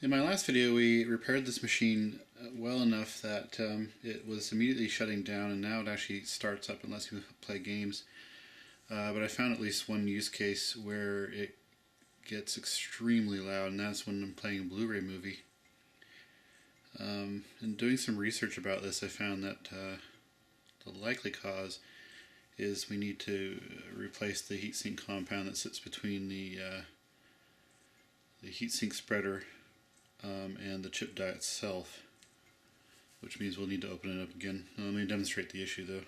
In my last video we repaired this machine well enough that it was immediately shutting down, and now it actually starts up unless you play games. But I found at least one use case where it gets extremely loud, and that's when I'm playing a Blu-ray movie. In doing some research about this, I found that the likely cause is we need to replace the heatsink compound that sits between the heatsink spreader and the chip die itself, which means we'll need to open it up again. Now, let me demonstrate the issue though,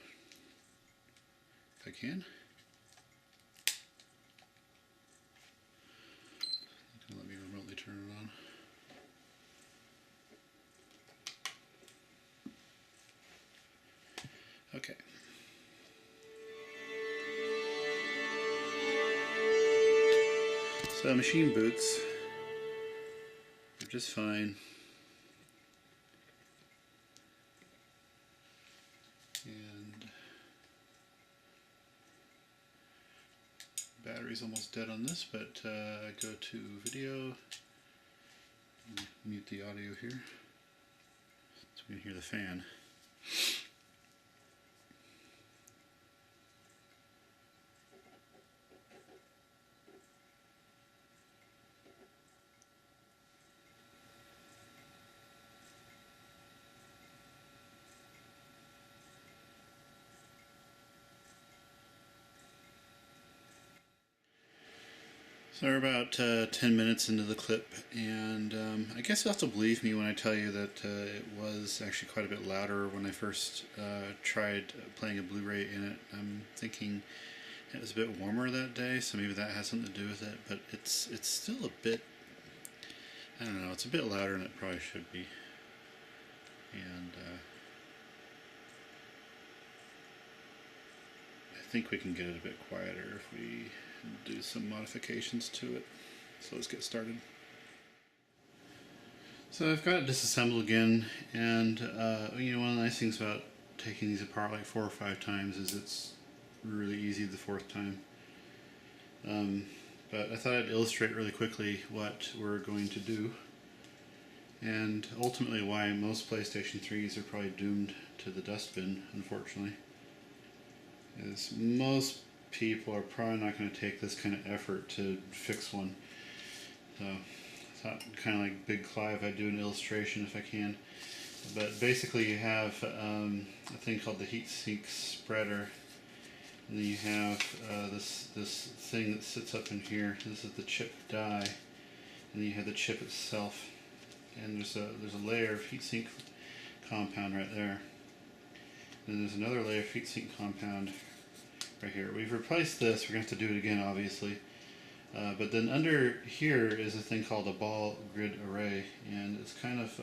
if I can. Let me remotely turn it on. Okay. So machine boots are just fine. And battery's almost dead on this, but I go to video, mute the audio here so we can hear the fan. So we're about 10 minutes into the clip, and I guess you'll have to believe me when I tell you that it was actually quite a bit louder when I first tried playing a Blu-ray in it. I'm thinking it was a bit warmer that day, so maybe that has something to do with it, but it's still a bit, I don't know, it's a bit louder than it probably should be. And I think we can get it a bit quieter if we do some modifications to it. So let's get started. So I've got it disassembled again, and one of the nice things about taking these apart like 4 or 5 times is it's really easy the 4th time. But I thought I'd illustrate really quickly what we're going to do, and ultimately why most PlayStation 3s are probably doomed to the dustbin, unfortunately. Is most people are probably not going to take this kind of effort to fix one. So I thought, kind of like Big Clive, I'd do an illustration if I can. But basically you have a thing called the heatsink spreader, and then you have this thing that sits up in here. This is the chip die, and then you have the chip itself, and there's a layer of heatsink compound right there. And there's another layer of heatsink compound right here. We've replaced this. We're going to have to do it again, obviously. But then under here is a thing called a ball grid array, and it's kind of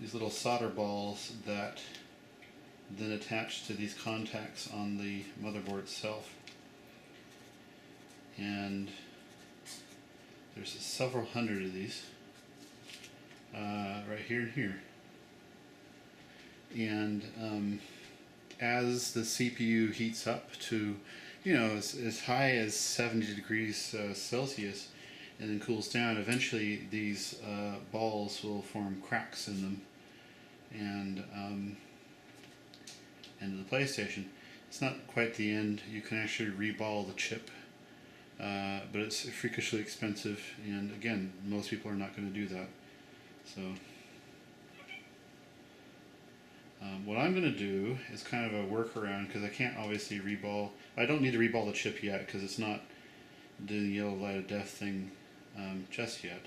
these little solder balls that then attach to these contacts on the motherboard itself. And there's several hundred of these right here and here. And as the CPU heats up to, as high as 70 degrees Celsius, and then cools down, eventually these balls will form cracks in them, and end of the PlayStation. It's not quite the end. You can actually reball the chip, but it's freakishly expensive, and again, most people are not going to do that. So what I'm going to do is kind of a workaround, because I can't obviously reball. I don't need to reball the chip yet because it's not doing the yellow light of death thing just yet.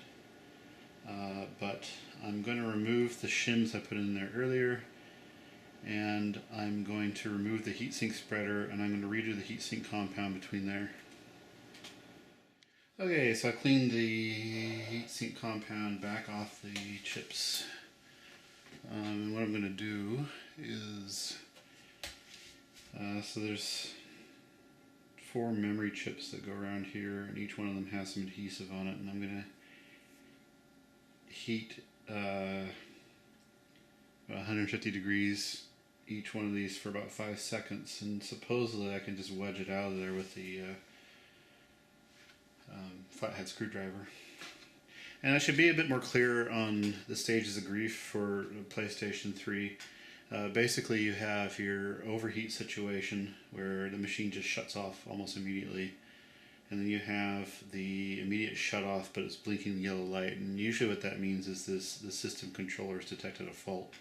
But I'm going to remove the shims I put in there earlier, and I'm going to remove the heatsink spreader, and I'm going to redo the heatsink compound between there. Okay, so I cleaned the heatsink compound back off the chips. And what I'm going to do is, so there's 4 memory chips that go around here, and each one of them has some adhesive on it, and I'm going to heat about 150 degrees each one of these for about 5 seconds, and supposedly I can just wedge it out of there with the flathead screwdriver. And I should be a bit more clear on the stages of grief for PlayStation 3. Basically, you have your overheat situation where the machine just shuts off almost immediately. And then you have the immediate shut off, but it's blinking the yellow light. And usually what that means is the system controller has detected a fault.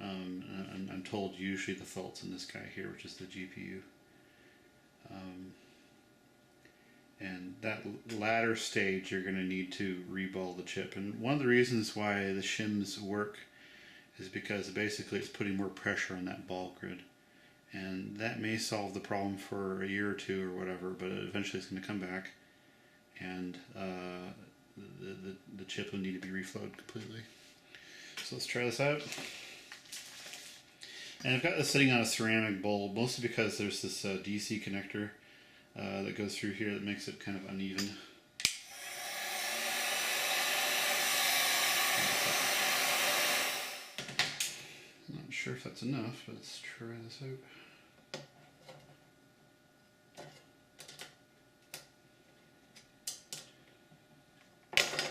I'm told usually the fault's in this guy here, which is the GPU. And that latter stage, you're going to need to reball the chip. And one of the reasons why the shims work is because basically it's putting more pressure on that ball grid. And that may solve the problem for a year or two or whatever, but eventually it's going to come back, and the chip will need to be reflowed completely. So let's try this out. And I've got this sitting on a ceramic bowl, mostly because there's this DC connector that goes through here that makes it kind of uneven. Not sure if that's enough, but let's try this out.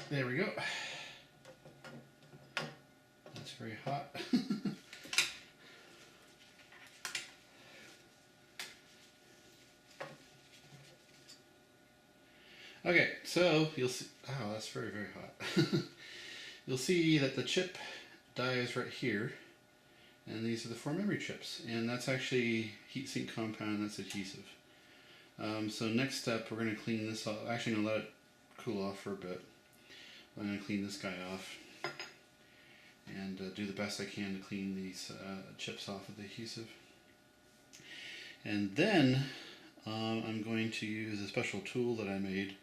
There we go. That's very hot. Okay, so you'll see, oh, that's very, very hot. You'll see that the chip dies right here, and these are the 4 memory chips, and that's actually heatsink compound, that's adhesive. So next step, we're going to clean this off. Actually, I'm going to let it cool off for a bit. I'm going to clean this guy off and do the best I can to clean these chips off with the adhesive. And then I'm going to use a special tool that I made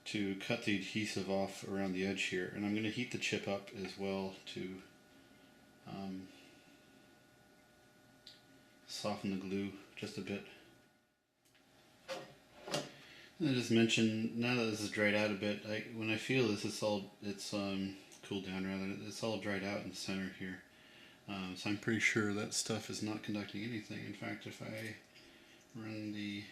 to cut the adhesive off around the edge here. And I'm going to heat the chip up as well to soften the glue just a bit. And I just mentioned, now that this is dried out a bit, when I feel this, it's cooled down rather, it's all dried out in the center here. So I'm pretty sure that stuff is not conducting anything. In fact, if I run the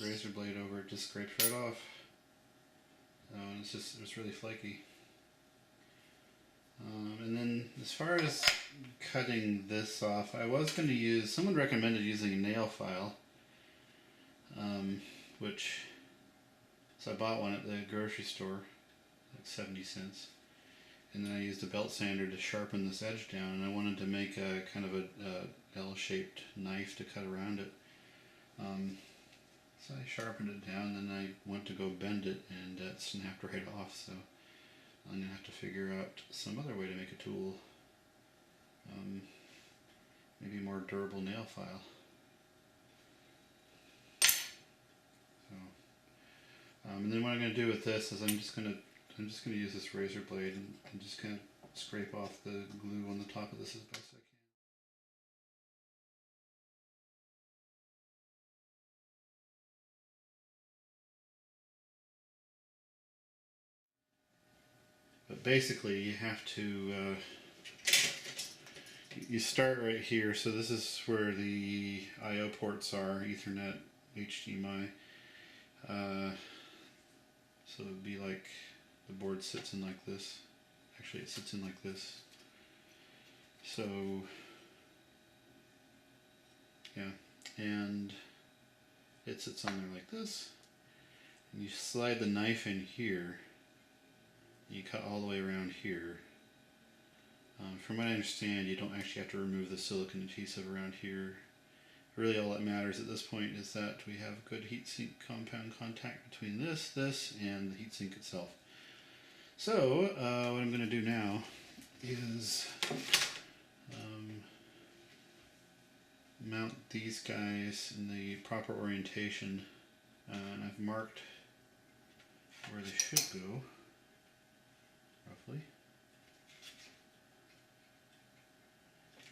razor blade over, it just scrapes right off. And it's really flaky. And then as far as cutting this off, I was going to use, someone recommended using a nail file, so I bought one at the grocery store, like 70 cents, and then I used a belt sander to sharpen this edge down, and I wanted to make a kind of a L-shaped knife to cut around it. So I sharpened it down, then I went to go bend it, and it snapped right off, so I'm going to have to figure out some other way to make a tool. Maybe a more durable nail file. So, and then what I'm going to do with this is I'm just going to use this razor blade and just kind of scrape off the glue on the top of this as best I can. But basically, you have to, you start right here. So this is where the I/O ports are, Ethernet, HDMI. So it would be like the board sits in like this. Actually, it sits in like this. So, yeah, and it sits on there like this. And you slide the knife in here. You cut all the way around here. From what I understand, you don't actually have to remove the silicone adhesive around here. Really all that matters at this point is that we have good heatsink compound contact between this, and the heatsink itself. So what I'm going to do now is mount these guys in the proper orientation, and I've marked where they should go, roughly.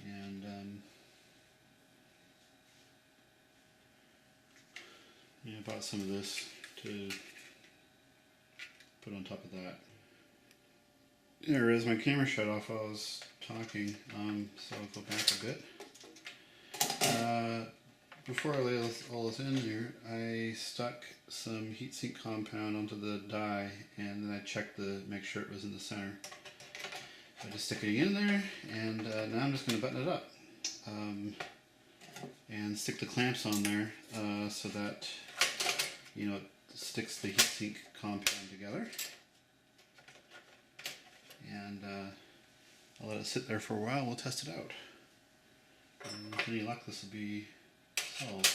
And yeah, I bought some of this to put on top of that. There it is, my camera shut off while I was talking, so I'll go back a bit. before I lay all this in here, I stuck some heatsink compound onto the die, and then I checked make sure it was in the center. I just stick it in there, and now I'm just going to button it up and stick the clamps on there so that it sticks the heatsink compound together. And I'll let it sit there for a while. We'll test it out. And with any luck, this will be solved.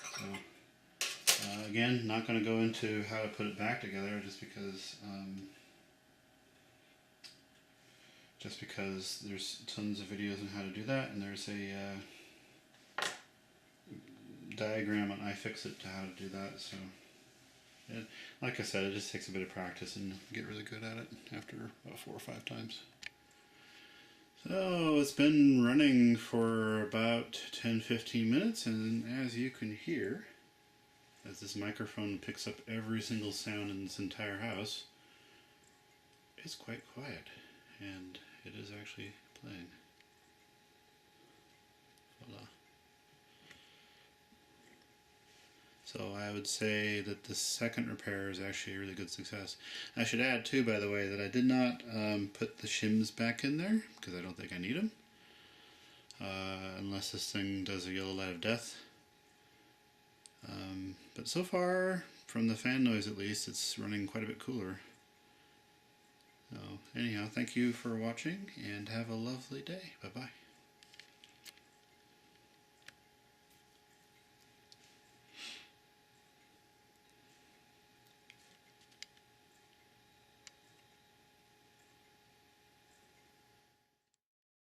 So again, not going to go into how to put it back together, just because there's tons of videos on how to do that, and there's a diagram on iFixit to how to do that. So, like I said, it just takes a bit of practice and get really good at it after about 4 or 5 times. So it's been running for about 10-15 minutes, and as you can hear, as this microphone picks up every single sound in this entire house, it's quite quiet, and it is actually playing. Voila. So I would say that the second repair is actually a really good success. I should add too, by the way, that I did not put the shims back in there, because I don't think I need them. Unless this thing does a yellow light of death. But so far, from the fan noise at least, it's running quite a bit cooler. So anyhow, thank you for watching, and have a lovely day. Bye-bye.